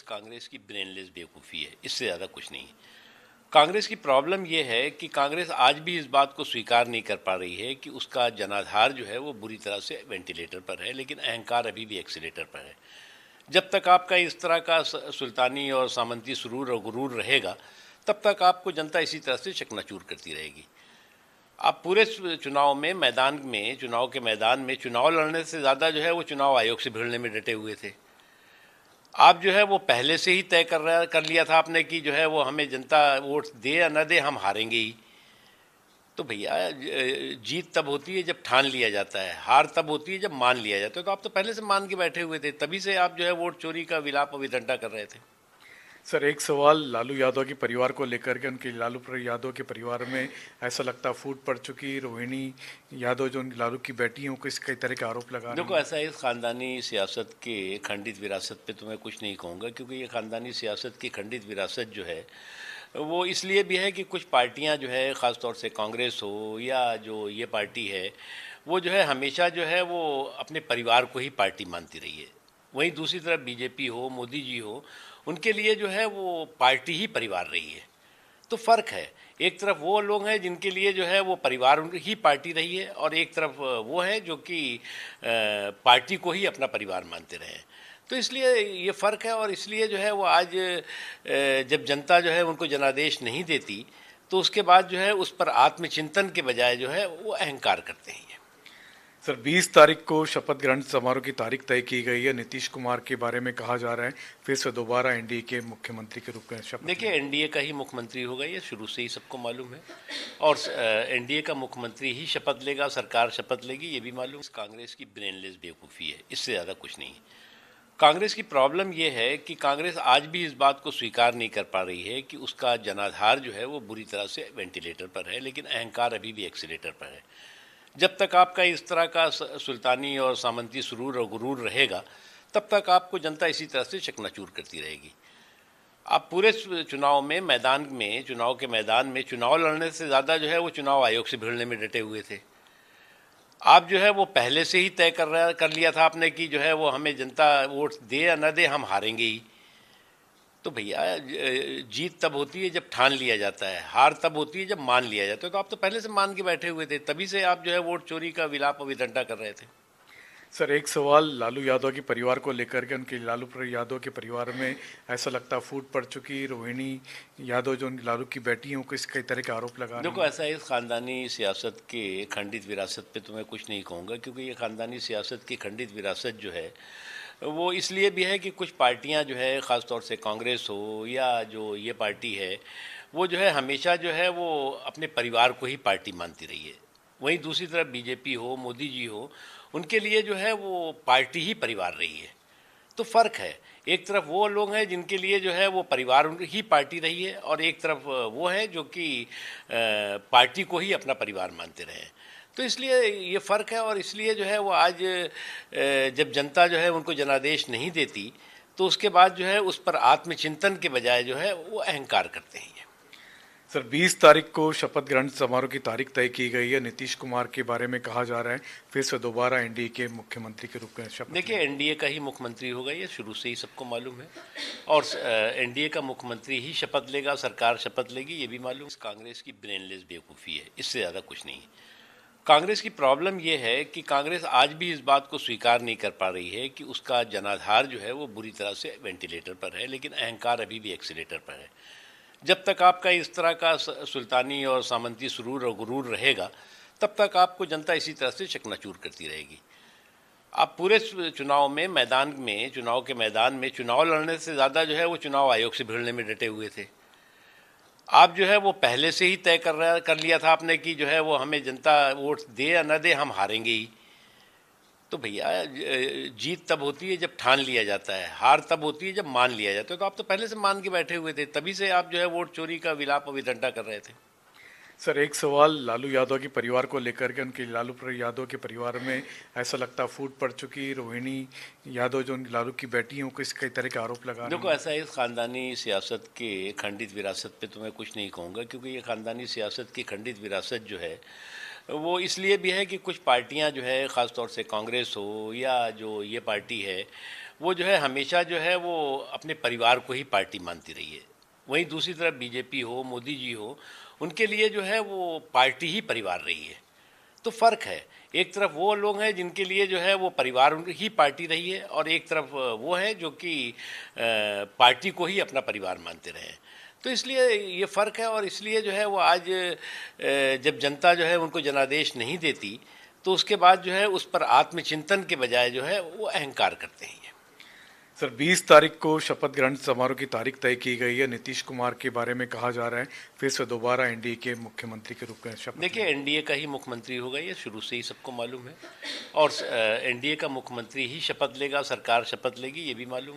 कांग्रेस की ब्रेनलेस बेवकूफ़ी है, इससे ज़्यादा कुछ नहीं है। कांग्रेस की प्रॉब्लम ये है कि कांग्रेस आज भी इस बात को स्वीकार नहीं कर पा रही है कि उसका जनाधार जो है वो बुरी तरह से वेंटिलेटर पर है, लेकिन अहंकार अभी भी एक्सीलेटर पर है। जब तक आपका इस तरह का सुल्तानी और सामंती सुरूर और गुरूर रहेगा, तब तक आपको जनता इसी तरह से चकनाचूर करती रहेगी। आप पूरे चुनाव के मैदान में चुनाव लड़ने से ज़्यादा जो है वो चुनाव आयोग से भिड़ने में डटे हुए थे। आप जो है वो पहले से ही तय कर लिया था आपने कि जो है वो हमें जनता वोट दे या न दे, हम हारेंगे ही। तो भैया, जीत तब होती है जब ठान लिया जाता है, हार तब होती है जब मान लिया जाता है। तो आप तो पहले से मान के बैठे हुए थे, तभी से आप जो है वोट चोरी का विलाप और विदंडा कर रहे थे। सर, एक सवाल लालू यादव के परिवार को लेकर के। उनके यादव के परिवार में ऐसा लगता फूट पड़ चुकी। रोहिणी यादव जो लालू की बेटी है, वो किस कई तरह के आरोप लगा रही देखो, हैं। ऐसा है, इस ख़ानदानी सियासत के खंडित विरासत पे तो मैं कुछ नहीं कहूँगा, क्योंकि ये ख़ानदानी सियासत की खंडित विरासत जो है वो इसलिए भी है कि कुछ पार्टियां जो है, ख़ास तौर से कांग्रेस हो या जो ये पार्टी है, वो जो है हमेशा जो है वो अपने परिवार को ही पार्टी मानती रही है। वहीं दूसरी तरफ बीजेपी हो, मोदी जी हो, उनके लिए जो है वो पार्टी ही परिवार रही है। तो फ़र्क है, एक तरफ वो लोग हैं जिनके लिए जो है वो परिवार उनकी ही पार्टी रही है, और एक तरफ वो है जो कि पार्टी को ही अपना परिवार मानते रहे हैं। तो इसलिए ये फ़र्क है, और इसलिए जो है वो आज जब जनता जो है उनको जनादेश नहीं देती, तो उसके बाद जो है उस पर आत्मचिंतन के बजाय जो है वो अहंकार करते हैं। सर, 20 तारीख को शपथ ग्रहण समारोह की तारीख तय की गई है। नीतीश कुमार के बारे में कहा जा रहा है फिर से दोबारा एनडीए के मुख्यमंत्री के रूप में शपथ देखिए, लेंगे। एनडीए का ही मुख्यमंत्री होगा, ये शुरू से ही सबको मालूम है। और एनडीए का मुख्यमंत्री ही शपथ लेगा, सरकार शपथ लेगी, ये भी मालूम। कांग्रेस की ब्रेनलेस बेवकूफ़ी है, इससे ज़्यादा कुछ नहीं है। कांग्रेस की प्रॉब्लम ये है कि कांग्रेस आज भी इस बात को स्वीकार नहीं कर पा रही है कि उसका जनाधार जो है वो बुरी तरह से वेंटिलेटर पर है, लेकिन अहंकार अभी भी एक्सीलेटर पर है। जब तक आपका इस तरह का सुल्तानी और सामंती सुरूर और गुरूर रहेगा, तब तक आपको जनता इसी तरह से चकनाचूर करती रहेगी। आप पूरे चुनाव के मैदान में चुनाव लड़ने से ज़्यादा जो है वो चुनाव आयोग से भिड़ने में डटे हुए थे। आप जो है वो पहले से ही तय कर लिया था आपने कि जो है वो हमें जनता वोट दे या न दे, हम हारेंगे ही। तो भैया, जीत तब होती है जब ठान लिया जाता है, हार तब होती है जब मान लिया जाता है। तो आप तो पहले से मान के बैठे हुए थे, तभी से आप जो है वोट चोरी का विलाप और विदंडा कर रहे थे। सर, एक सवाल लालू यादव के परिवार को लेकर के। उनके यादव के परिवार में ऐसा लगता फूट पड़ चुकी। रोहिणी यादव जो लालू की बेटी है, वो किस कई तरह के आरोप लगा रही देखो, हैं। ऐसा है, इस ख़ानदानी सियासत के खंडित विरासत पे तो मैं कुछ नहीं कहूँगा, क्योंकि ये ख़ानदानी सियासत की खंडित विरासत जो है वो इसलिए भी है कि कुछ पार्टियां जो है, ख़ास तौर से कांग्रेस हो या जो ये पार्टी है, वो जो है हमेशा जो है वो अपने परिवार को ही पार्टी मानती रही है। वहीं दूसरी तरफ बीजेपी हो, मोदी जी हो, उनके लिए जो है वो पार्टी ही परिवार रही है। तो फ़र्क है, एक तरफ वो लोग हैं जिनके लिए जो है वो परिवार उनकी ही पार्टी रही है, और एक तरफ वो है जो कि पार्टी को ही अपना परिवार मानते रहे हैं। तो इसलिए ये फ़र्क है, और इसलिए जो है वो आज जब जनता जो है उनको जनादेश नहीं देती, तो उसके बाद जो है उस पर आत्मचिंतन के बजाय जो है वो अहंकार करते हैं। सर, 20 तारीख को शपथ ग्रहण समारोह की तारीख तय की गई है। नीतीश कुमार के बारे में कहा जा रहा है फिर से दोबारा एनडीए के मुख्यमंत्री के रूप में शपथ देखिए, लेंगे। एनडीए का ही मुख्यमंत्री होगा, ये शुरू से ही सबको मालूम है। और एनडीए का मुख्यमंत्री ही शपथ लेगा, सरकार शपथ लेगी, ये भी मालूम। कांग्रेस की ब्रेनलेस बेवकूफ़ी है, इससे ज़्यादा कुछ नहीं है। कांग्रेस की प्रॉब्लम ये है कि कांग्रेस आज भी इस बात को स्वीकार नहीं कर पा रही है कि उसका जनाधार जो है वो बुरी तरह से वेंटिलेटर पर है, लेकिन अहंकार अभी भी एक्सीलेटर पर है। जब तक आपका इस तरह का सुल्तानी और सामंती सुरूर और गुरूर रहेगा, तब तक आपको जनता इसी तरह से चकनाचूर करती रहेगी। आप पूरे चुनाव के मैदान में चुनाव लड़ने से ज़्यादा जो है वो चुनाव आयोग से भिड़ने में डटे हुए थे। आप जो है वो पहले से ही तय कर लिया था आपने कि जो है वो हमें जनता वोट दे या न दे, हम हारेंगे ही। तो भैया, जीत तब होती है जब ठान लिया जाता है, हार तब होती है जब मान लिया जाता है। तो आप तो पहले से मान के बैठे हुए थे, तभी से आप जो है वोट चोरी का विलाप और विदंडा कर रहे थे। सर, एक सवाल लालू यादव के परिवार को लेकर के। उनके यादव के परिवार में ऐसा लगता फूट पड़ चुकी। रोहिणी यादव जो लालू की बेटी है, वो किस कई तरह के आरोप लगा रही देखो, हैं। ऐसा है, इस ख़ानदानी सियासत के खंडित विरासत पे तो मैं कुछ नहीं कहूँगा, क्योंकि ये ख़ानदानी सियासत की खंडित विरासत जो है वो इसलिए भी है कि कुछ पार्टियां जो है, ख़ास तौर से कांग्रेस हो या जो ये पार्टी है, वो जो है हमेशा जो है वो अपने परिवार को ही पार्टी मानती रही है। वहीं दूसरी तरफ बीजेपी हो, मोदी जी हो, उनके लिए जो है वो पार्टी ही परिवार रही है। तो फ़र्क है, एक तरफ वो लोग हैं जिनके लिए जो है वो परिवार ही पार्टी रही है, और एक तरफ वो है जो कि पार्टी को ही अपना परिवार मानते रहे हैं। तो इसलिए ये फ़र्क है, और इसलिए जो है वो आज जब जनता जो है उनको जनादेश नहीं देती, तो उसके बाद जो है उस पर आत्मचिंतन के बजाय जो है वो अहंकार करते हैं। सर 20 तारीख को शपथ ग्रहण समारोह की तारीख तय की गई है। नीतीश कुमार के बारे में कहा जा रहा है फिर से दोबारा एनडीए के मुख्यमंत्री के रूप में शपथ देखिए, एनडीए का ही मुख्यमंत्री होगा, ये शुरू से ही सबको मालूम है, और एनडीए का मुख्यमंत्री ही शपथ लेगा, सरकार शपथ लेगी, ये भी मालूम है।